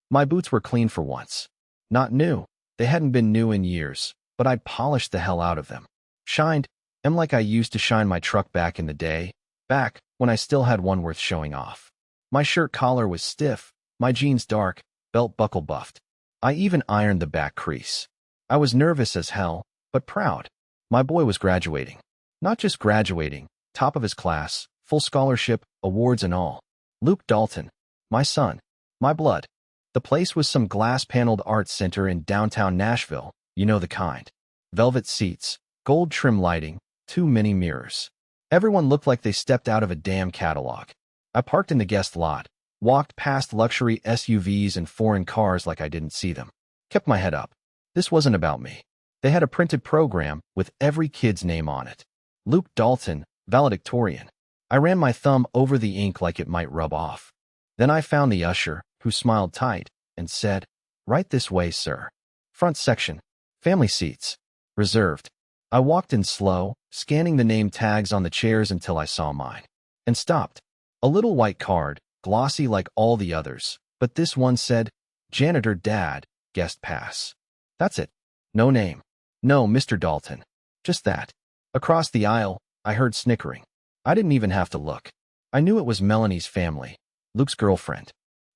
My boots were clean for once. Not new. They hadn't been new in years, but I'd polished the hell out of them. Shined, like I used to shine my truck back in the day, back when I still had one worth showing off. My shirt collar was stiff, my jeans dark, belt buckle buffed. I even ironed the back crease. I was nervous as hell, but proud. My boy was graduating. Not just graduating, top of his class, full scholarship, awards and all. Luke Dalton. My son. My blood. The place was some glass-paneled art center in downtown Nashville, you know the kind. Velvet seats, gold trim lighting, 2 mini mirrors. Everyone looked like they stepped out of a damn catalog. I parked in the guest lot, walked past luxury SUVs and foreign cars like I didn't see them. Kept my head up. This wasn't about me. They had a printed program with every kid's name on it. Luke Dalton, valedictorian. I ran my thumb over the ink like it might rub off. Then I found the usher, who smiled tight, and said, "Right this way, sir. Front section. Family seats. Reserved." I walked in slow, scanning the name tags on the chairs until I saw mine. And stopped. A little white card, glossy like all the others, but this one said, "Janitor Dad, guest pass." That's it. No name. No Mr. Dalton. Just that. Across the aisle, I heard snickering. I didn't even have to look. I knew it was Melanie's family, Luke's girlfriend.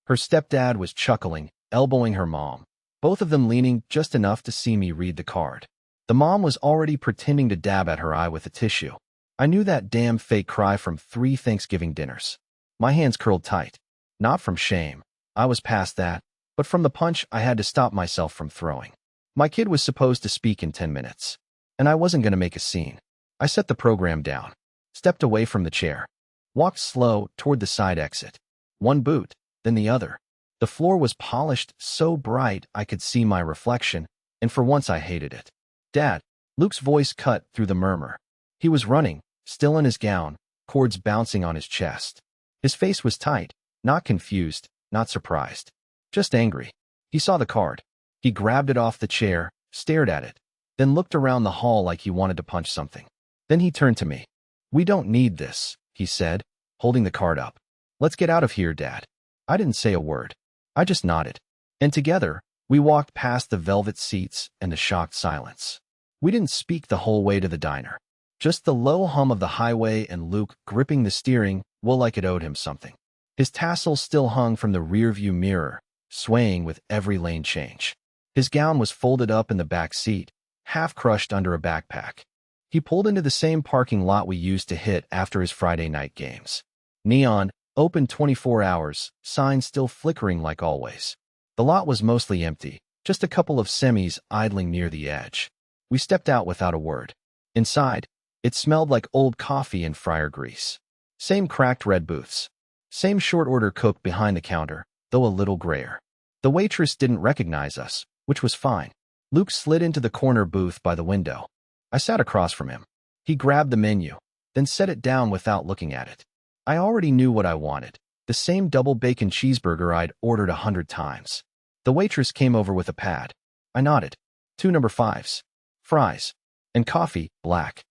Her stepdad was chuckling, elbowing her mom, both of them leaning just enough to see me read the card. The mom was already pretending to dab at her eye with a tissue. I knew that damn fake cry from 3 Thanksgiving dinners. My hands curled tight. Not from shame. I was past that, but from the punch I had to stop myself from throwing. My kid was supposed to speak in 10 minutes, and I wasn't going to make a scene. I set the program down, stepped away from the chair, walked slow toward the side exit. One boot, then the other. The floor was polished so bright I could see my reflection, and for once I hated it. "Dad," Luke's voice cut through the murmur. He was running, still in his gown, cords bouncing on his chest. His face was tight, not confused, not surprised, just angry. He saw the card. He grabbed it off the chair, stared at it, then looked around the hall like he wanted to punch something. Then he turned to me. "We don't need this," he said, holding the card up. "Let's get out of here, Dad." I didn't say a word. I just nodded. And together, we walked past the velvet seats and the shocked silence. We didn't speak the whole way to the diner. Just the low hum of the highway and Luke gripping the steering, well, like it owed him something. His tassel still hung from the rearview mirror, swaying with every lane change. His gown was folded up in the back seat, half crushed under a backpack. He pulled into the same parking lot we used to hit after his Friday night games. Neon, open 24 hours, signs still flickering like always. The lot was mostly empty, just a couple of semis idling near the edge. We stepped out without a word. Inside, it smelled like old coffee and fryer grease. Same cracked red booths. Same short order cook behind the counter, though a little grayer. The waitress didn't recognize us, which was fine. Luke slid into the corner booth by the window. I sat across from him. He grabbed the menu, then set it down without looking at it. I already knew what I wanted. The same double bacon cheeseburger I'd ordered 100 times. The waitress came over with a pad. I nodded. 2 number 5s. Fries. And coffee, black.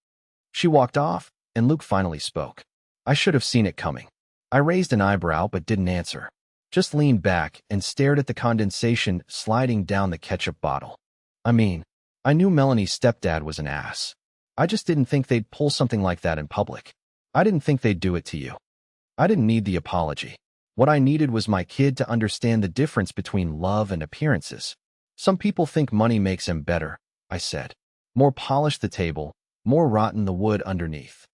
She walked off, and Luke finally spoke. I should have seen it coming. I raised an eyebrow but didn't answer. Just leaned back and stared at the condensation sliding down the ketchup bottle. I mean, I knew Melanie's stepdad was an ass. I just didn't think they'd pull something like that in public. I didn't think they'd do it to you. I didn't need the apology. What I needed was my kid to understand the difference between love and appearances. Some people think money makes them better, I said. More polished the table, more rotten the wood underneath.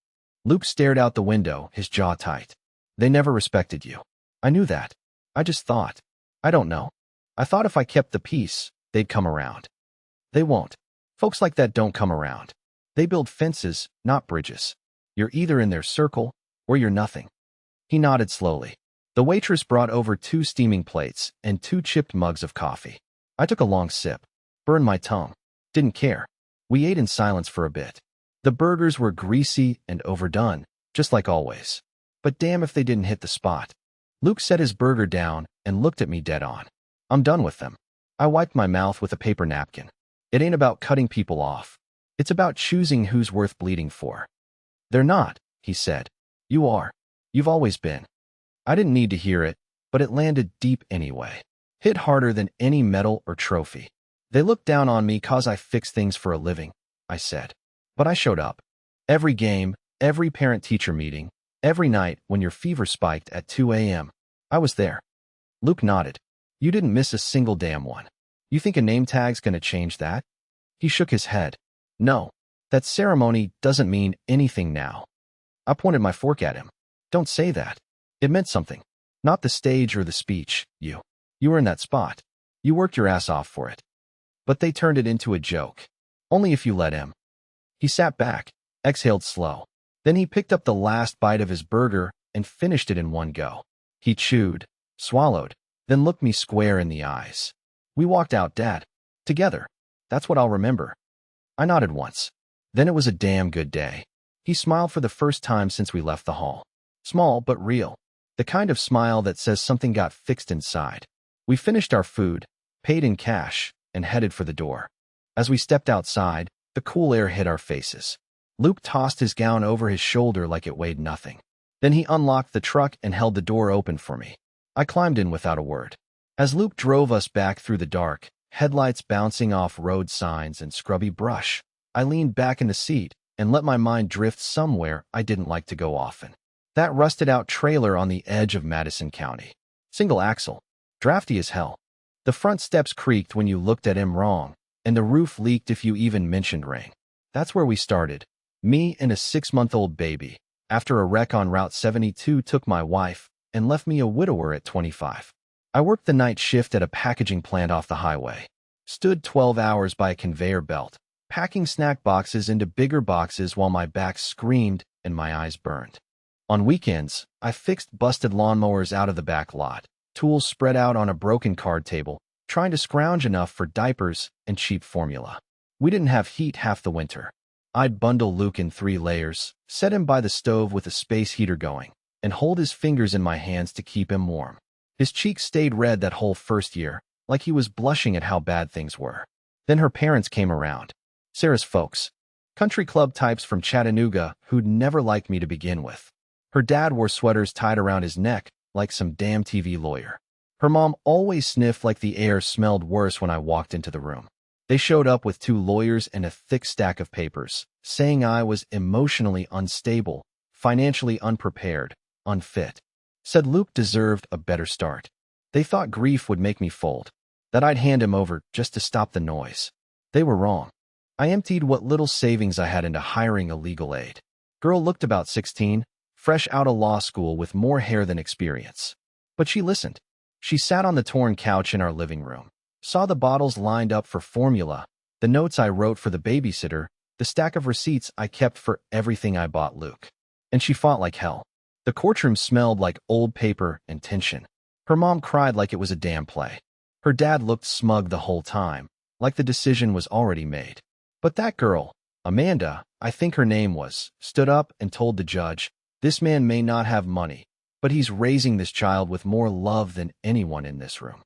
Luke stared out the window, his jaw tight. They never respected you. I knew that. I just thought. I don't know. I thought if I kept the peace, they'd come around. They won't. Folks like that don't come around. They build fences, not bridges. You're either in their circle, or you're nothing. He nodded slowly. The waitress brought over 2 steaming plates and 2 chipped mugs of coffee. I took a long sip. Burned my tongue. Didn't care. We ate in silence for a bit. The burgers were greasy and overdone, just like always. But damn if they didn't hit the spot. Luke set his burger down and looked at me dead on. I'm done with them. I wiped my mouth with a paper napkin. It ain't about cutting people off. It's about choosing who's worth bleeding for. They're not, he said. You are. You've always been. I didn't need to hear it, but it landed deep anyway. Hit harder than any medal or trophy. They looked down on me 'cause I fix things for a living, I said. But I showed up. Every game, every parent-teacher meeting, every night when your fever spiked at 2 a.m. I was there. Luke nodded. You didn't miss a single damn one. You think a name tag's gonna change that? He shook his head. No, that ceremony doesn't mean anything now. I pointed my fork at him. Don't say that. It meant something. Not the stage or the speech, you. You were in that spot. You worked your ass off for it. But they turned it into a joke. Only if you let him. He sat back, exhaled slow. Then he picked up the last bite of his burger and finished it in one go. He chewed, swallowed, then looked me square in the eyes. We walked out, Dad. Together. That's what I'll remember. I nodded once. Then it was a damn good day. He smiled for the first time since we left the hall. Small but real. The kind of smile that says something got fixed inside. We finished our food, paid in cash, and headed for the door. As we stepped outside, the cool air hit our faces. Luke tossed his gown over his shoulder like it weighed nothing. Then he unlocked the truck and held the door open for me. I climbed in without a word. As Luke drove us back through the dark, headlights bouncing off road signs and scrubby brush, I leaned back in the seat and let my mind drift somewhere I didn't like to go often. That rusted-out trailer on the edge of Madison County. Single axle. Drafty as hell. The front steps creaked when you looked at him wrong, and the roof leaked if you even mentioned rain. That's where we started. Me and a 6-month-old baby, after a wreck on Route 72 took my wife and left me a widower at 25. I worked the night shift at a packaging plant off the highway. Stood 12 hours by a conveyor belt, packing snack boxes into bigger boxes while my back screamed and my eyes burned. On weekends, I fixed busted lawnmowers out of the back lot, tools spread out on a broken card table, trying to scrounge enough for diapers and cheap formula. We didn't have heat half the winter. I'd bundle Luke in 3 layers, set him by the stove with a space heater going, and hold his fingers in my hands to keep him warm. His cheeks stayed red that whole first year, like he was blushing at how bad things were. Then her parents came around. Sarah's folks. Country club types from Chattanooga who'd never liked me to begin with. Her dad wore sweaters tied around his neck like some damn TV lawyer. Her mom always sniffed like the air smelled worse when I walked into the room. They showed up with 2 lawyers and a thick stack of papers, saying I was emotionally unstable, financially unprepared, unfit. Said Luke deserved a better start. They thought grief would make me fold, that I'd hand him over just to stop the noise. They were wrong. I emptied what little savings I had into hiring a legal aid. Girl looked about 16, fresh out of law school with more hair than experience. But she listened. She sat on the torn couch in our living room, saw the bottles lined up for formula, the notes I wrote for the babysitter, the stack of receipts I kept for everything I bought Luke. And she fought like hell. The courtroom smelled like old paper and tension. Her mom cried like it was a damn play. Her dad looked smug the whole time, like the decision was already made. But that girl, Amanda, I think her name was, stood up and told the judge, this man may not have money, but he's raising this child with more love than anyone in this room.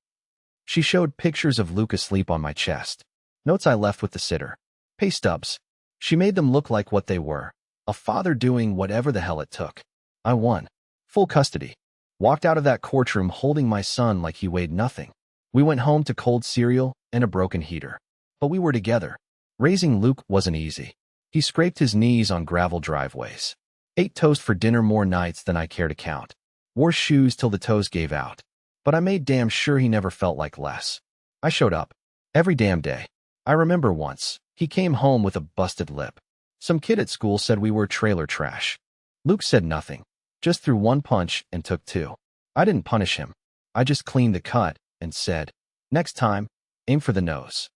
She showed pictures of Luke asleep on my chest, notes I left with the sitter, pay stubs. She made them look like what they were, a father doing whatever the hell it took. I won. Full custody. Walked out of that courtroom holding my son like he weighed nothing. We went home to cold cereal and a broken heater. But we were together. Raising Luke wasn't easy. He scraped his knees on gravel driveways. Ate toast for dinner more nights than I care to count. Wore shoes till the toes gave out. But I made damn sure he never felt like less. I showed up. Every damn day. I remember once, he came home with a busted lip. Some kid at school said we were trailer trash. Luke said nothing. Just threw 1 punch and took 2. I didn't punish him. I just cleaned the cut and said, next time, aim for the nose.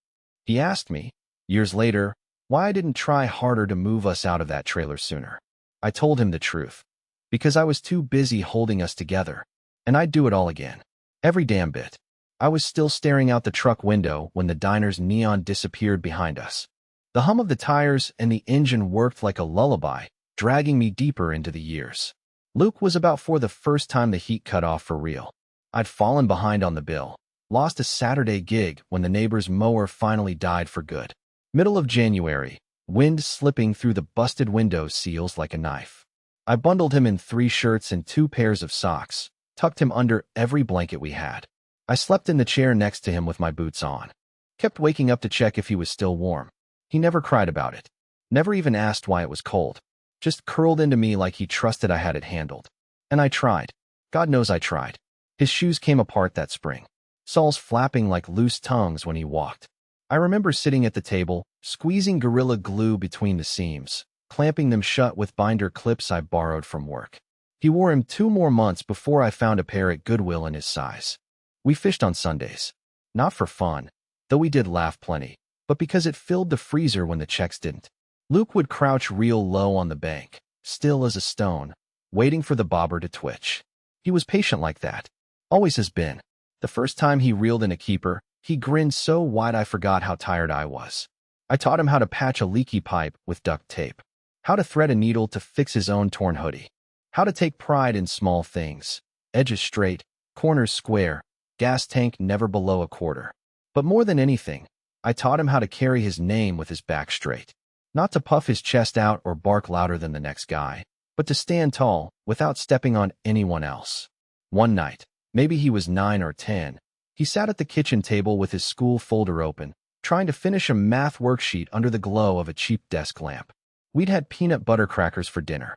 He asked me, years later, why I didn't try harder to move us out of that trailer sooner. I told him the truth. Because I was too busy holding us together. And I'd do it all again. Every damn bit. I was still staring out the truck window when the diner's neon disappeared behind us. The hum of the tires and the engine worked like a lullaby, dragging me deeper into the years. Luke was about for the first time the heat cut off for real. I'd fallen behind on the bill, lost a Saturday gig when the neighbor's mower finally died for good. Middle of January, wind slipping through the busted window seals like a knife. I bundled him in 3 shirts and 2 pairs of socks, tucked him under every blanket we had. I slept in the chair next to him with my boots on. Kept waking up to check if he was still warm. He never cried about it. Never even asked why it was cold. Just curled into me like he trusted I had it handled. And I tried. God knows I tried. His shoes came apart that spring. Soles flapping like loose tongues when he walked. I remember sitting at the table, squeezing Gorilla Glue between the seams, clamping them shut with binder clips I borrowed from work. He wore him 2 more months before I found a pair at Goodwill in his size. We fished on Sundays. Not for fun, though we did laugh plenty, but because it filled the freezer when the checks didn't. Luke would crouch real low on the bank, still as a stone, waiting for the bobber to twitch. He was patient like that. Always has been. The first time he reeled in a keeper, he grinned so wide I forgot how tired I was. I taught him how to patch a leaky pipe with duct tape, how to thread a needle to fix his own torn hoodie, how to take pride in small things, edges straight, corners square, gas tank never below a quarter. But more than anything, I taught him how to carry his name with his back straight. Not to puff his chest out or bark louder than the next guy, but to stand tall without stepping on anyone else. One night, maybe he was 9 or 10, he sat at the kitchen table with his school folder open, trying to finish a math worksheet under the glow of a cheap desk lamp. We'd had peanut butter crackers for dinner.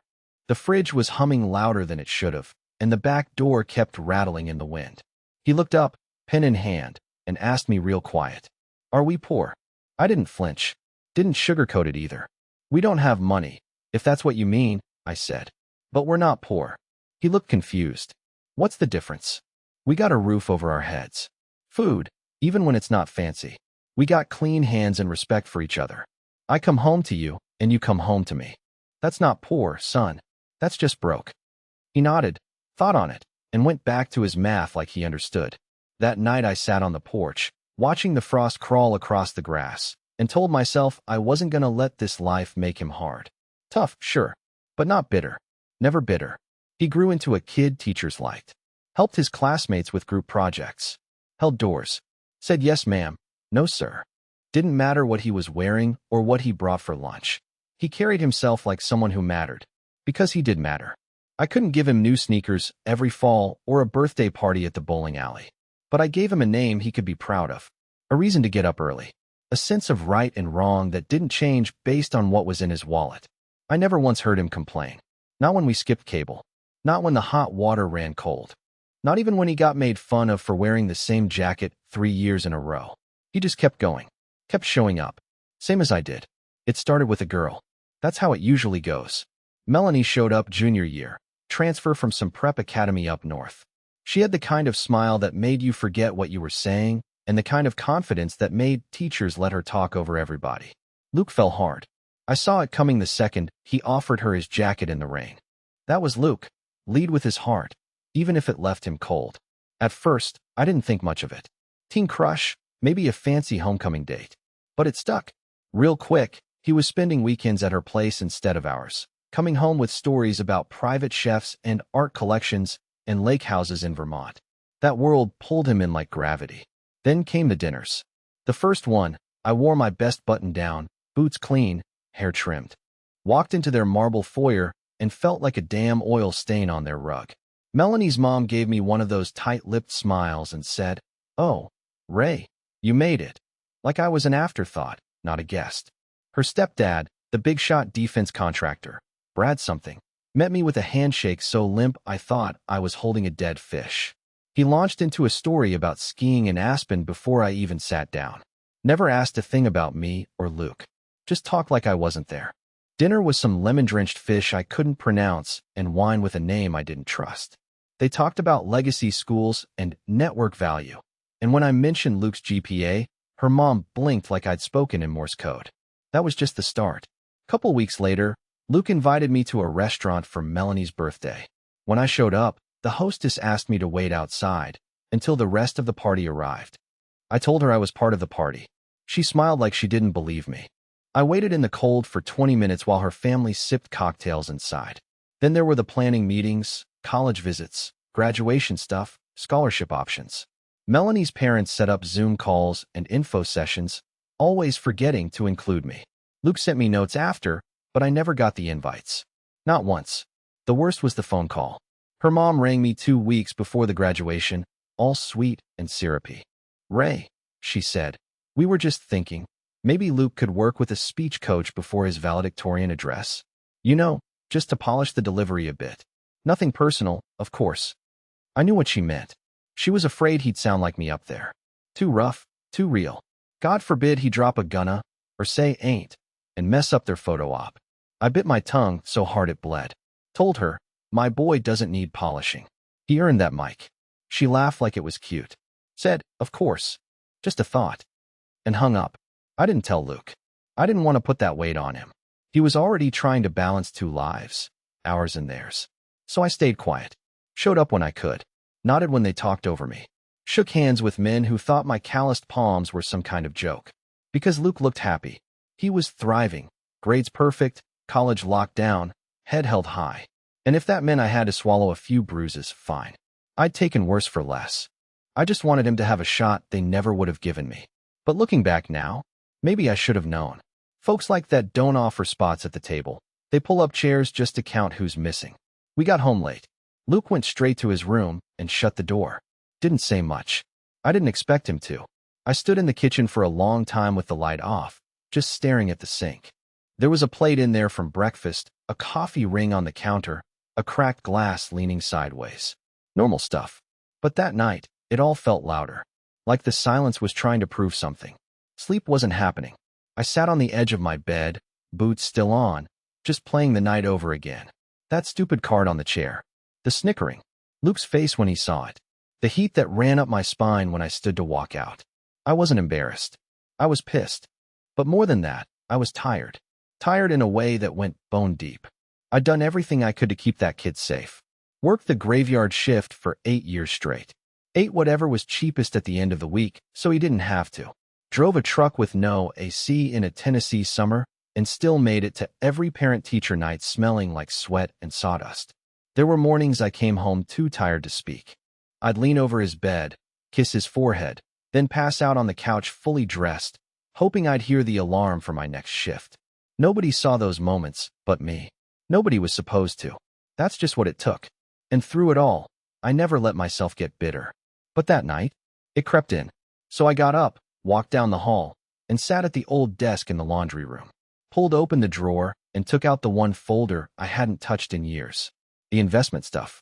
The fridge was humming louder than it should have, and the back door kept rattling in the wind. He looked up, pen in hand, and asked me real quiet, "Are we poor?" I didn't flinch. Didn't sugarcoat it either. "We don't have money, if that's what you mean," I said. "But we're not poor." He looked confused. "What's the difference?" "We got a roof over our heads. Food, even when it's not fancy. We got clean hands and respect for each other. I come home to you, and you come home to me. That's not poor, son. That's just broke." He nodded, thought on it, and went back to his math like he understood. That night I sat on the porch, watching the frost crawl across the grass, and told myself I wasn't going to let this life make him hard. Tough, sure, but not bitter. Never bitter. He grew into a kid teachers liked. Helped his classmates with group projects. Held doors. Said yes, ma'am. No, sir. Didn't matter what he was wearing or what he brought for lunch. He carried himself like someone who mattered. Because he did matter. I couldn't give him new sneakers every fall or a birthday party at the bowling alley. But I gave him a name he could be proud of. A reason to get up early. A sense of right and wrong that didn't change based on what was in his wallet. I never once heard him complain. Not when we skipped cable. Not when the hot water ran cold. Not even when he got made fun of for wearing the same jacket 3 years in a row. He just kept going. Kept showing up. Same as I did. It started with a girl. That's how it usually goes. Melanie showed up junior year. Transfer from some prep academy up north. She had the kind of smile that made you forget what you were saying, and the kind of confidence that made teachers let her talk over everybody. Luke fell hard. I saw it coming the second he offered her his jacket in the rain. That was Luke. Lead with his heart, even if it left him cold. At first, I didn't think much of it. Teen crush, maybe a fancy homecoming date. But it stuck. Real quick, he was spending weekends at her place instead of ours, coming home with stories about private chefs and art collections and lake houses in Vermont. That world pulled him in like gravity. Then came the dinners. The first one, I wore my best button down, boots clean, hair trimmed. Walked into their marble foyer and felt like a damn oil stain on their rug. Melanie's mom gave me one of those tight-lipped smiles and said, "Oh, Ray, you made it." Like I was an afterthought, not a guest. Her stepdad, the big-shot defense contractor, Brad something, met me with a handshake so limp I thought I was holding a dead fish. He launched into a story about skiing in Aspen before I even sat down. Never asked a thing about me or Luke. Just talked like I wasn't there. Dinner was some lemon-drenched fish I couldn't pronounce and wine with a name I didn't trust. They talked about legacy schools and network value. And when I mentioned Luke's GPA, her mom blinked like I'd spoken in Morse code. That was just the start. Couple weeks later, Luke invited me to a restaurant for Melanie's birthday. When I showed up, the hostess asked me to wait outside until the rest of the party arrived. I told her I was part of the party. She smiled like she didn't believe me. I waited in the cold for 20 minutes while her family sipped cocktails inside. Then there were the planning meetings, college visits, graduation stuff, scholarship options. Melanie's parents set up Zoom calls and info sessions, always forgetting to include me. Luke sent me notes after, but I never got the invites. Not once. The worst was the phone call. Her mom rang me 2 weeks before the graduation, all sweet and syrupy. "Ray," she said, "we were just thinking, maybe Luke could work with a speech coach before his valedictorian address. You know, just to polish the delivery a bit. Nothing personal, of course." I knew what she meant. She was afraid he'd sound like me up there. Too rough, too real. God forbid he drop a gunna, or say ain't, and mess up their photo op. I bit my tongue so hard it bled. Told her, my boy doesn't need polishing. He earned that mic. She laughed like it was cute. Said, of course. Just a thought. And hung up. I didn't tell Luke. I didn't want to put that weight on him. He was already trying to balance two lives, ours and theirs. So I stayed quiet. Showed up when I could. Nodded when they talked over me. Shook hands with men who thought my calloused palms were some kind of joke. Because Luke looked happy. He was thriving. Grades perfect, college locked down, head held high. And if that meant I had to swallow a few bruises, fine. I'd taken worse for less. I just wanted him to have a shot they never would have given me. But looking back now, maybe I should have known. Folks like that don't offer spots at the table. They pull up chairs just to count who's missing. We got home late. Luke went straight to his room and shut the door. Didn't say much. I didn't expect him to. I stood in the kitchen for a long time with the light off, just staring at the sink. There was a plate in there from breakfast, a coffee ring on the counter, a cracked glass leaning sideways. Normal stuff. But that night, it all felt louder. Like the silence was trying to prove something. Sleep wasn't happening. I sat on the edge of my bed, boots still on, just playing the night over again. That stupid card on the chair. The snickering. Luke's face when he saw it. The heat that ran up my spine when I stood to walk out. I wasn't embarrassed. I was pissed. But more than that, I was tired. Tired in a way that went bone deep. I'd done everything I could to keep that kid safe. Worked the graveyard shift for 8 years straight. Ate whatever was cheapest at the end of the week, so he didn't have to. Drove a truck with no AC in a Tennessee summer, and still made it to every parent-teacher night smelling like sweat and sawdust. There were mornings I came home too tired to speak. I'd lean over his bed, kiss his forehead, then pass out on the couch fully dressed, hoping I'd hear the alarm for my next shift. Nobody saw those moments but me. Nobody was supposed to. That's just what it took. And through it all, I never let myself get bitter. But that night, it crept in. So I got up, walked down the hall, and sat at the old desk in the laundry room. Pulled open the drawer and took out the one folder I hadn't touched in years. The investment stuff.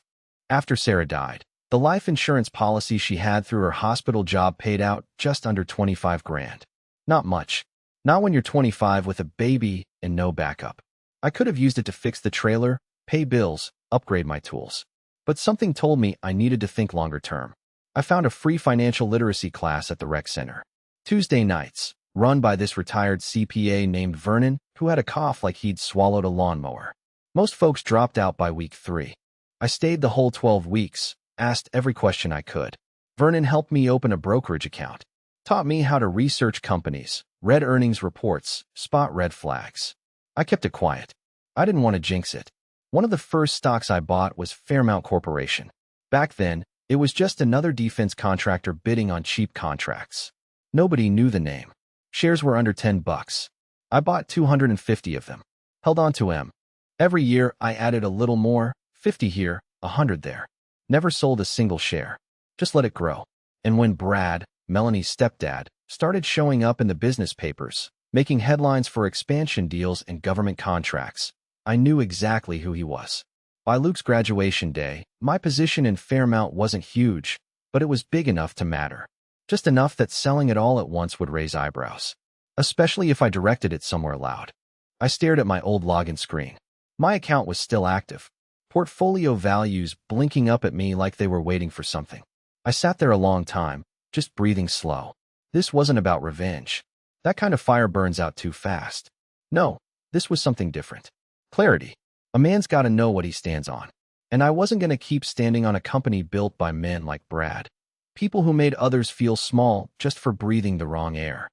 After Sarah died, the life insurance policy she had through her hospital job paid out just under 25 grand. Not much. Not when you're 25 with a baby and no backup. I could have used it to fix the trailer, pay bills, upgrade my tools. But something told me I needed to think longer term. I found a free financial literacy class at the rec center. Tuesday nights, run by this retired CPA named Vernon, who had a cough like he'd swallowed a lawnmower. Most folks dropped out by week 3. I stayed the whole 12 weeks, asked every question I could. Vernon helped me open a brokerage account. Taught me how to research companies, read earnings reports, spot red flags. I kept it quiet. I didn't want to jinx it. One of the first stocks I bought was FAIRMOUNT Corporation. Back then, it was just another defense contractor bidding on cheap contracts. Nobody knew the name. Shares were under $10. I bought 250 of them. Held on to them. Every year, I added a little more, 50 here, 100 there. Never sold a single share. Just let it grow. And when Brad, Melanie's stepdad, started showing up in the business papers, making headlines for expansion deals and government contracts, I knew exactly who he was. By Luke's graduation day, my position in FAIRMOUNT wasn't huge, but it was big enough to matter. Just enough that selling it all at once would raise eyebrows. Especially if I directed it somewhere loud. I stared at my old login screen. My account was still active. Portfolio values blinking up at me like they were waiting for something. I sat there a long time, just breathing slow. This wasn't about revenge. That kind of fire burns out too fast. No, this was something different. Clarity. A man's got to know what he stands on. And I wasn't going to keep standing on a company built by men like Brad. People who made others feel small just for breathing the wrong air.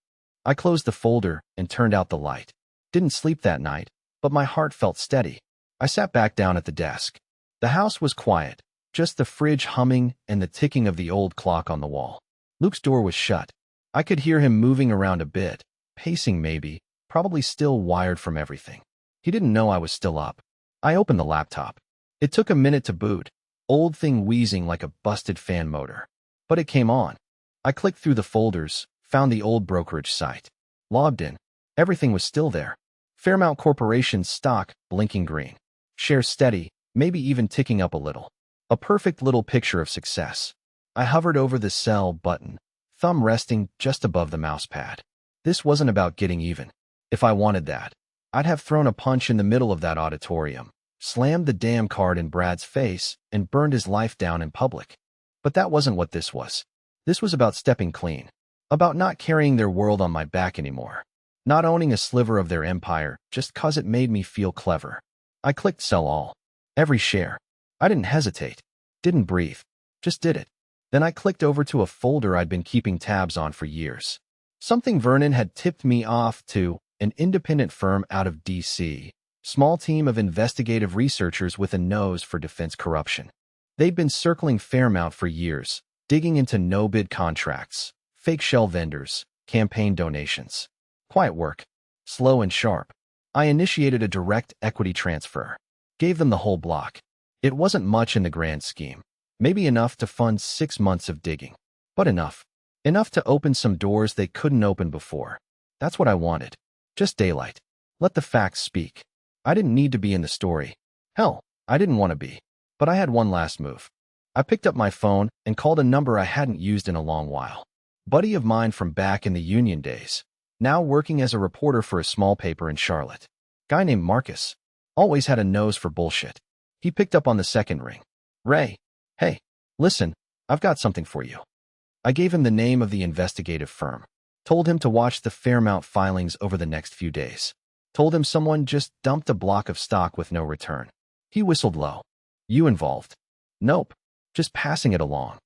I closed the folder and turned out the light. Didn't sleep that night, but my heart felt steady. I sat back down at the desk. The house was quiet, just the fridge humming and the ticking of the old clock on the wall. Luke's door was shut. I could hear him moving around a bit, pacing maybe, probably still wired from everything. He didn't know I was still up. I opened the laptop. It took a minute to boot, old thing wheezing like a busted fan motor. But it came on. I clicked through the folders, found the old brokerage site. Logged in. Everything was still there. Fairmount Corporation's stock, blinking green. Shares steady, maybe even ticking up a little. A perfect little picture of success. I hovered over the sell button, thumb resting just above the mouse pad. This wasn't about getting even. If I wanted that, I'd have thrown a punch in the middle of that auditorium, slammed the damn card in Brad's face, and burned his life down in public. But that wasn't what this was. This was about stepping clean. About not carrying their world on my back anymore. Not owning a sliver of their empire just 'cause it made me feel clever. I clicked sell all. Every share. I didn't hesitate. Didn't breathe. Just did it. Then I clicked over to a folder I'd been keeping tabs on for years. Something Vernon had tipped me off to, an independent firm out of D.C., small team of investigative researchers with a nose for defense corruption. They'd been circling Fairmount for years, digging into no-bid contracts, fake shell vendors, campaign donations. Quiet work. Slow and sharp. I initiated a direct equity transfer. Gave them the whole block. It wasn't much in the grand scheme. Maybe enough to fund 6 months of digging. But enough. Enough to open some doors they couldn't open before. That's what I wanted. Just daylight. Let the facts speak. I didn't need to be in the story. Hell, I didn't want to be. But I had one last move. I picked up my phone and called a number I hadn't used in a long while. Buddy of mine from back in the union days. Now working as a reporter for a small paper in Charlotte. Guy named Marcus. Always had a nose for bullshit. He picked up on the second ring. Ray. Hey, listen, I've got something for you. I gave him the name of the investigative firm. Told him to watch the Fairmount filings over the next few days. Told him someone just dumped a block of stock with no return. He whistled low. You involved? Nope. Just passing it along.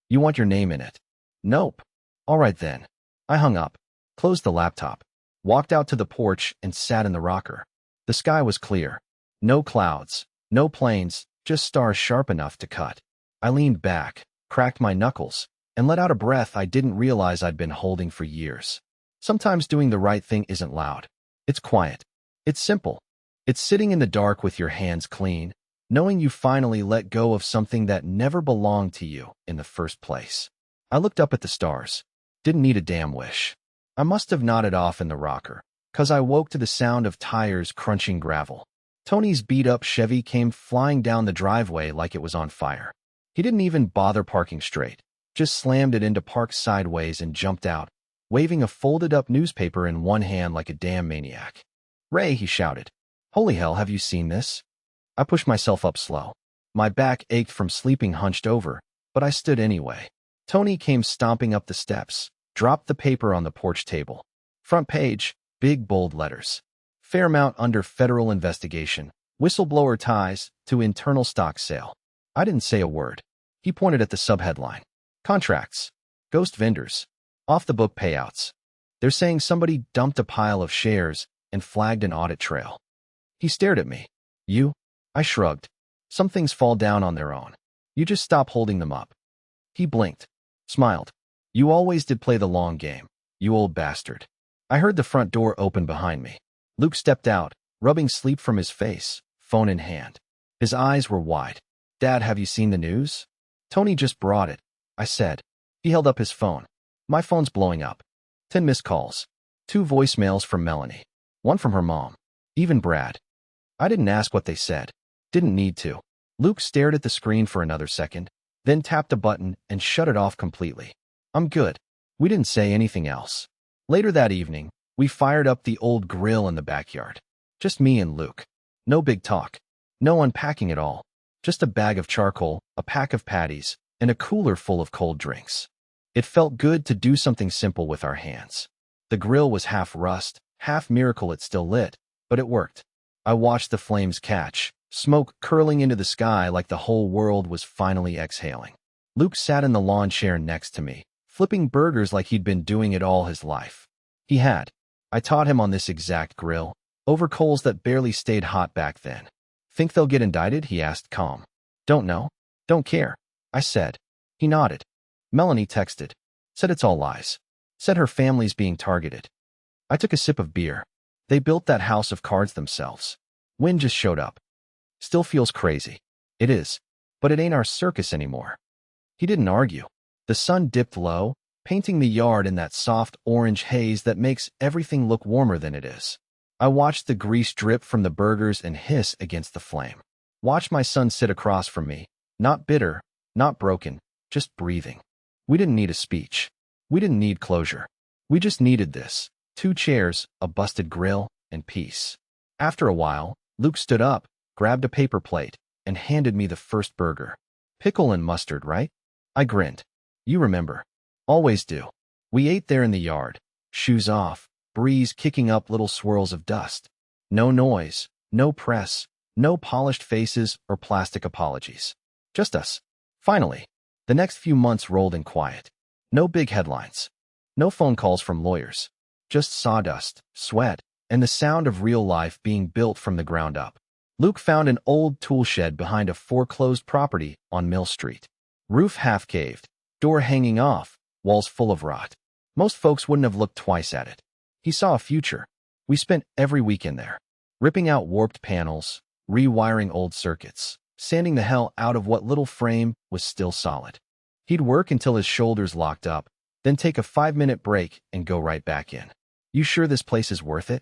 You want your name in it? Nope. All right then. I hung up, closed the laptop, walked out to the porch and sat in the rocker. The sky was clear. No clouds, no planes, just stars sharp enough to cut. I leaned back, cracked my knuckles, and let out a breath I didn't realize I'd been holding for years. Sometimes doing the right thing isn't loud. It's quiet. It's simple. It's sitting in the dark with your hands clean, knowing you finally let go of something that never belonged to you in the first place. I looked up at the stars. Didn't need a damn wish. I must have nodded off in the rocker, 'cause I woke to the sound of tires crunching gravel. Tony's beat-up Chevy came flying down the driveway like it was on fire. He didn't even bother parking straight, just slammed it into park sideways and jumped out, waving a folded-up newspaper in one hand like a damn maniac. Ray, he shouted. Holy hell, have you seen this? I pushed myself up slow. My back ached from sleeping hunched over, but I stood anyway. Tony came stomping up the steps, dropped the paper on the porch table. Front page, big bold letters. Fairmount under federal investigation. Whistleblower ties to internal stock sale. I didn't say a word. He pointed at the subheadline. Contracts. Ghost vendors. Off-the-book payouts. They're saying somebody dumped a pile of shares and flagged an audit trail. He stared at me. You? I shrugged. Some things fall down on their own. You just stop holding them up. He blinked. Smiled. You always did play the long game, you old bastard. I heard the front door open behind me. Luke stepped out, rubbing sleep from his face, phone in hand. His eyes were wide. Dad, have you seen the news? Tony just brought it, I said. He held up his phone. My phone's blowing up. 10 missed calls. 2 voicemails from Melanie. 1 from her mom. Even Brad. I didn't ask what they said. Didn't need to. Luke stared at the screen for another second, then tapped a button and shut it off completely. I'm good. We didn't say anything else. Later that evening, we fired up the old grill in the backyard. Just me and Luke. No big talk. No unpacking at all. Just a bag of charcoal, a pack of patties, and a cooler full of cold drinks. It felt good to do something simple with our hands. The grill was half rust, half miracle it still lit, but it worked. I watched the flames catch, smoke curling into the sky like the whole world was finally exhaling. Luke sat in the lawn chair next to me, flipping burgers like he'd been doing it all his life. He had. I taught him on this exact grill, over coals that barely stayed hot back then. Think they'll get indicted? He asked calm. Don't know. Don't care. I said. He nodded. Melanie texted. Said it's all lies. Said her family's being targeted. I took a sip of beer. They built that house of cards themselves. Wind just showed up. Still feels crazy. It is. But it ain't our circus anymore. He didn't argue. The sun dipped low, painting the yard in that soft orange haze that makes everything look warmer than it is. I watched the grease drip from the burgers and hiss against the flame. Watched my son sit across from me, not bitter, not broken, just breathing. We didn't need a speech. We didn't need closure. We just needed this. 2 chairs, a busted grill, and peace. After a while, Luke stood up, grabbed a paper plate, and handed me the first burger. Pickle and mustard, right? I grinned. You remember. Always do. We ate there in the yard, shoes off, breeze kicking up little swirls of dust. No noise, no press, no polished faces or plastic apologies. Just us. Finally, the next few months rolled in quiet. No big headlines. No phone calls from lawyers. Just sawdust, sweat, and the sound of real life being built from the ground up. Luke found an old tool shed behind a foreclosed property on Mill Street. Roof half-caved, door hanging off, walls full of rot. Most folks wouldn't have looked twice at it. He saw a future. We spent every weekend there, ripping out warped panels, rewiring old circuits, sanding the hell out of what little frame was still solid. He'd work until his shoulders locked up, then take a 5-minute break and go right back in. You sure this place is worth it?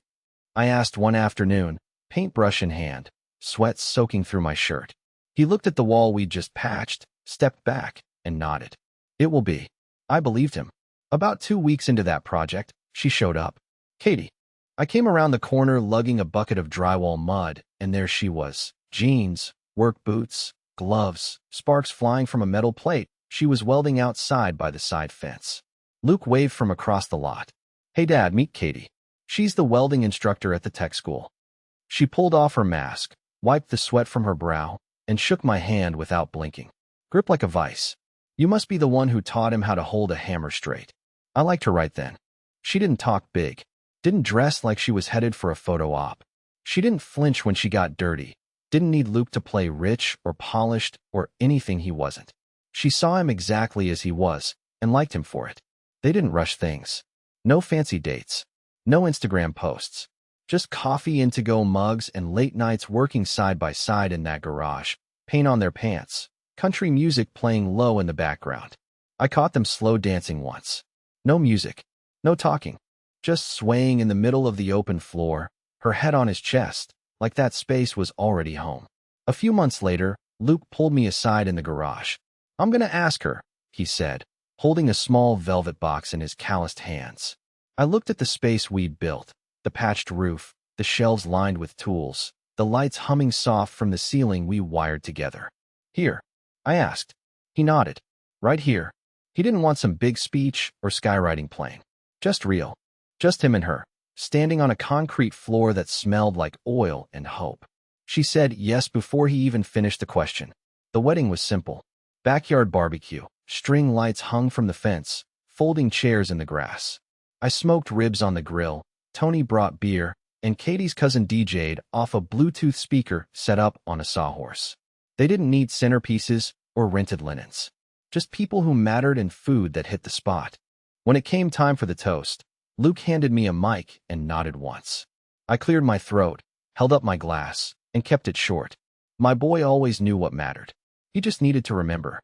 I asked one afternoon, paintbrush in hand, sweat soaking through my shirt. He looked at the wall we'd just patched, stepped back, and nodded. It will be. I believed him. About 2 weeks into that project, she showed up. Katie. I came around the corner lugging a bucket of drywall mud, and there she was. Jeans, work boots, gloves, sparks flying from a metal plate she was welding outside by the side fence. Luke waved from across the lot. Hey Dad, meet Katie. She's the welding instructor at the tech school. She pulled off her mask, wiped the sweat from her brow, and shook my hand without blinking. Grip like a vice. You must be the one who taught him how to hold a hammer straight. I liked her right then. She didn't talk big, didn't dress like she was headed for a photo op. She didn't flinch when she got dirty, didn't need Luke to play rich or polished or anything he wasn't. She saw him exactly as he was and liked him for it. They didn't rush things. No fancy dates. No Instagram posts. Just coffee in to-go mugs and late nights working side by side in that garage, paint on their pants, country music playing low in the background. I caught them slow dancing once. No music. No talking. Just swaying in the middle of the open floor, her head on his chest, like that space was already home. A few months later, Luke pulled me aside in the garage. I'm gonna ask her, he said, holding a small velvet box in his calloused hands. I looked at the space we'd built, the patched roof, the shelves lined with tools, the lights humming soft from the ceiling we wired together. Here, I asked. He nodded. Right here. He didn't want some big speech or skywriting plane. Just real. Just him and her, standing on a concrete floor that smelled like oil and hope. She said yes before he even finished the question. The wedding was simple. Backyard barbecue, string lights hung from the fence, folding chairs in the grass. I smoked ribs on the grill, Tony brought beer, and Katie's cousin DJ'd off a Bluetooth speaker set up on a sawhorse. They didn't need centerpieces or rented linens. Just people who mattered and food that hit the spot. When it came time for the toast, Luke handed me a mic and nodded once. I cleared my throat, held up my glass, and kept it short. My boy always knew what mattered. He just needed to remember.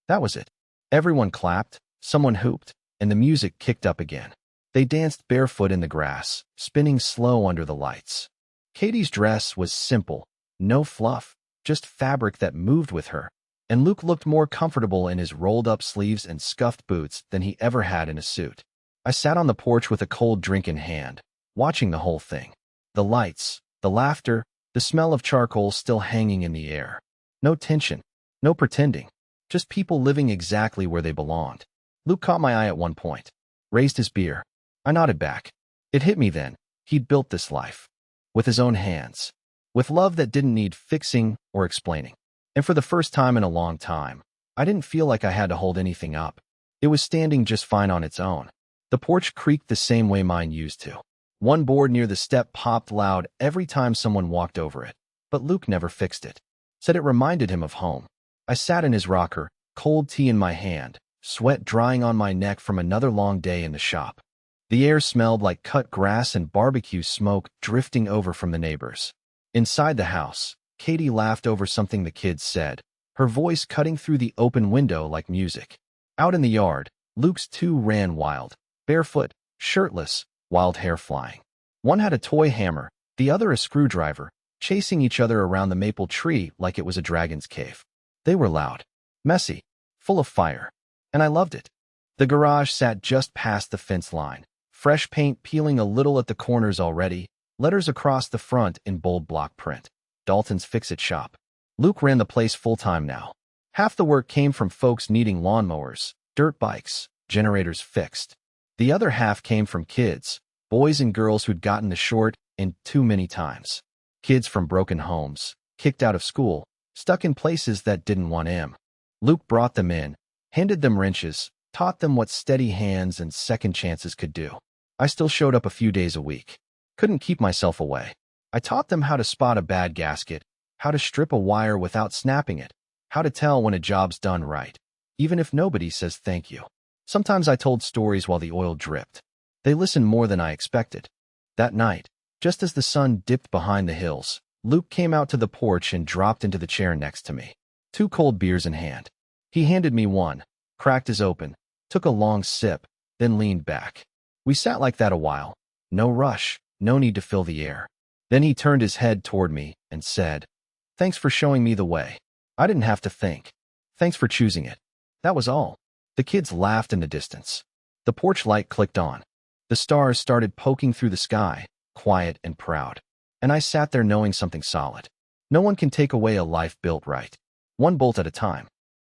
That was it. Everyone clapped, someone hooped, and the music kicked up again. They danced barefoot in the grass, spinning slow under the lights. Katie's dress was simple, no fluff, just fabric that moved with her, and Luke looked more comfortable in his rolled-up sleeves and scuffed boots than he ever had in a suit. I sat on the porch with a cold drink in hand, watching the whole thing. The lights, the laughter, the smell of charcoal still hanging in the air. No tension, no pretending, just people living exactly where they belonged. Luke caught my eye at one point, raised his beer. I nodded back. It hit me then. He'd built this life. With his own hands. With love that didn't need fixing or explaining. And for the first time in a long time, I didn't feel like I had to hold anything up. It was standing just fine on its own. The porch creaked the same way mine used to. One board near the step popped loud every time someone walked over it. But Luke never fixed it. Said it reminded him of home. I sat in his rocker, cold tea in my hand, sweat drying on my neck from another long day in the shop. The air smelled like cut grass and barbecue smoke drifting over from the neighbors. Inside the house, Katie laughed over something the kids said, her voice cutting through the open window like music. Out in the yard, Luke's two ran wild, barefoot, shirtless, wild hair flying. One had a toy hammer, the other a screwdriver, chasing each other around the maple tree like it was a dragon's cave. They were loud, messy, full of fire, and I loved it. The garage sat just past the fence line, fresh paint peeling a little at the corners already, letters across the front in bold block print. Dalton's Fix-It Shop. Luke ran the place full-time now. Half the work came from folks needing lawnmowers, dirt bikes, generators fixed. The other half came from kids, boys and girls who'd gotten the short end too many times. Kids from broken homes, kicked out of school, stuck in places that didn't want him. Luke brought them in, handed them wrenches, taught them what steady hands and second chances could do. I still showed up a few days a week. Couldn't keep myself away. I taught them how to spot a bad gasket, how to strip a wire without snapping it, how to tell when a job's done right, even if nobody says thank you. Sometimes I told stories while the oil dripped. They listened more than I expected. That night, just as the sun dipped behind the hills, Luke came out to the porch and dropped into the chair next to me, 2 cold beers in hand. He handed me one, cracked his open, took a long sip, then leaned back. We sat like that a while. No rush, no need to fill the air. Then he turned his head toward me and said, "Thanks for showing me the way. I didn't have to think. Thanks for choosing it." That was all. The kids laughed in the distance. The porch light clicked on. The stars started poking through the sky, quiet and proud. And I sat there knowing something solid. No one can take away a life built right. One bolt at a time.